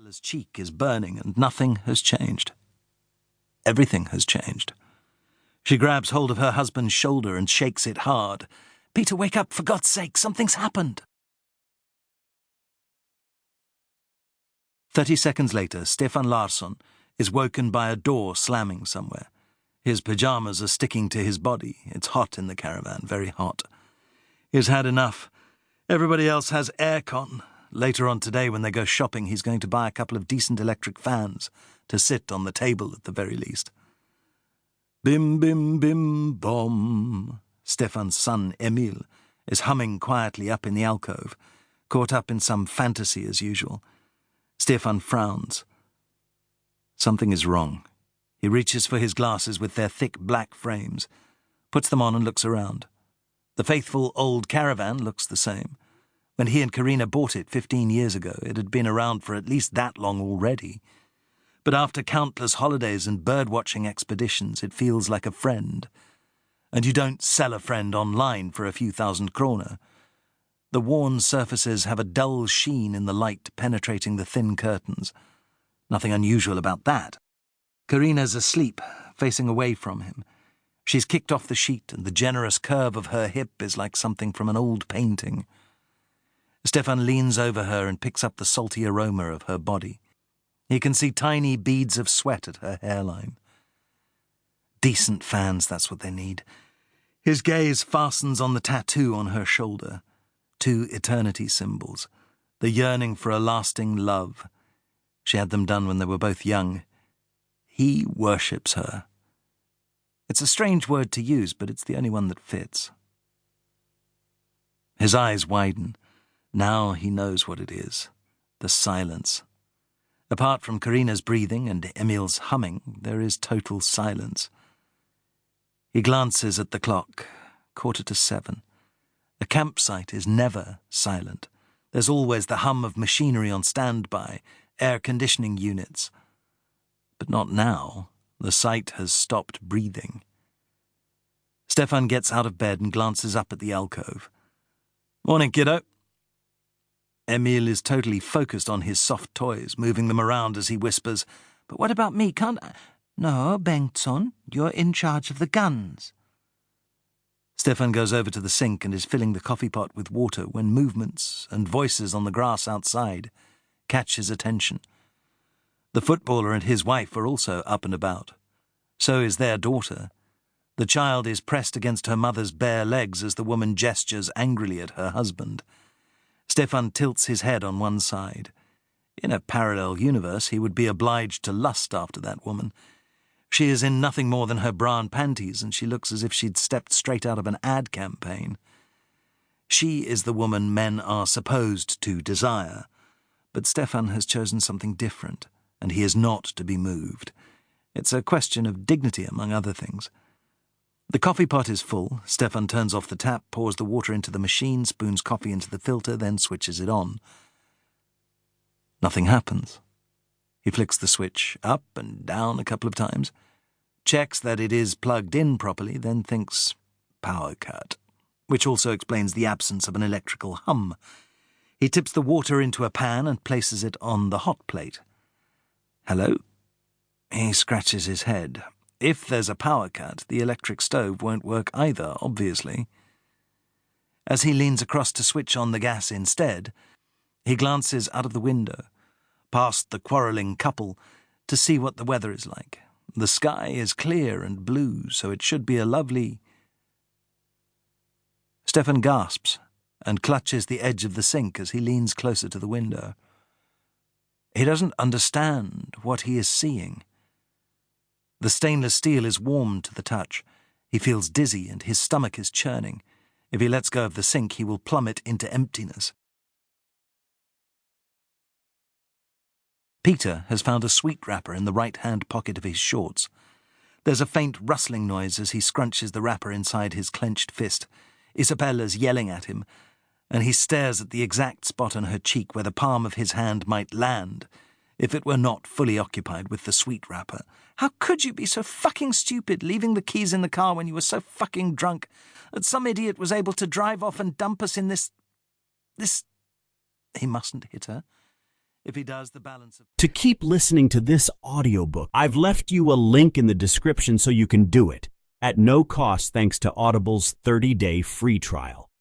Bella's cheek is burning and nothing has changed. Everything has changed. She grabs hold of her husband's shoulder and shakes it hard. "Peter, wake up, for God's sake, something's happened." 30 seconds later, Stefan Larsson is woken by a door slamming somewhere. His pyjamas are sticking to his body. It's hot in the caravan, very hot. He's had enough. Everybody else has aircon. Later on today, when they go shopping, he's going to buy a couple of decent electric fans to sit on the table at the very least. Bim, bim, bim, bom. Stefan's son, Emil, is humming quietly up in the alcove, caught up in some fantasy as usual. Stefan frowns. Something is wrong. He reaches for his glasses with their thick black frames, puts them on and looks around. The faithful old caravan looks the same. When he and Karina bought it 15 years ago, it had been around for at least that long already. But after countless holidays and bird-watching expeditions, it feels like a friend. And you don't sell a friend online for a few thousand kroner. The worn surfaces have a dull sheen in the light penetrating the thin curtains. Nothing unusual about that. Karina's asleep, facing away from him. She's kicked off the sheet, and the generous curve of her hip is like something from an old painting. Stefan leans over her and picks up the salty aroma of her body. He can see tiny beads of sweat at her hairline. Decent fans, that's what they need. His gaze fastens on the tattoo on her shoulder. 2 eternity symbols. The yearning for a lasting love. She had them done when they were both young. He worships her. It's a strange word to use, but it's the only one that fits. His eyes widen. Now he knows what it is. The silence. Apart from Karina's breathing and Emil's humming, there is total silence. He glances at the clock. 7:15. A campsite is never silent. There's always the hum of machinery on standby, air conditioning units. But not now. The site has stopped breathing. Stefan gets out of bed and glances up at the alcove. "Morning, kiddo." Emil is totally focused on his soft toys, moving them around as he whispers, "But what about me? Can't I?" "No, Bengtsson, you're in charge of the guns." Stefan goes over to the sink and is filling the coffee pot with water when movements and voices on the grass outside catch his attention. The footballer and his wife are also up and about. So is their daughter. The child is pressed against her mother's bare legs as the woman gestures angrily at her husband. Stefan tilts his head on one side. In a parallel universe, he would be obliged to lust after that woman. She is in nothing more than her bra and panties, and she looks as if she'd stepped straight out of an ad campaign. She is the woman men are supposed to desire, but Stefan has chosen something different, and he is not to be moved. It's a question of dignity, among other things. The coffee pot is full. Stefan turns off the tap, pours the water into the machine, spoons coffee into the filter, then switches it on. Nothing happens. He flicks the switch up and down a couple of times, checks that it is plugged in properly, then thinks power cut, which also explains the absence of an electrical hum. He tips the water into a pan and places it on the hot plate. "Hello?" He scratches his head. If there's a power cut, the electric stove won't work either, obviously. As he leans across to switch on the gas instead, he glances out of the window, past the quarrelling couple, to see what the weather is like. The sky is clear and blue, so it should be a lovely... Stefan gasps and clutches the edge of the sink as he leans closer to the window. He doesn't understand what he is seeing. The stainless steel is warm to the touch. He feels dizzy and his stomach is churning. If he lets go of the sink, he will plummet into emptiness. Peter has found a sweet wrapper in the right-hand pocket of his shorts. There's a faint rustling noise as he scrunches the wrapper inside his clenched fist. Isabella's yelling at him, and he stares at the exact spot on her cheek where the palm of his hand might land if it were not fully occupied with the sweet wrapper. "How could you be so fucking stupid, leaving the keys in the car when you were so fucking drunk, that some idiot was able to drive off and dump us in this... He mustn't hit her. If he does, the balance of... To keep listening to this audiobook, I've left you a link in the description so you can do it, at no cost thanks to Audible's 30-day free trial.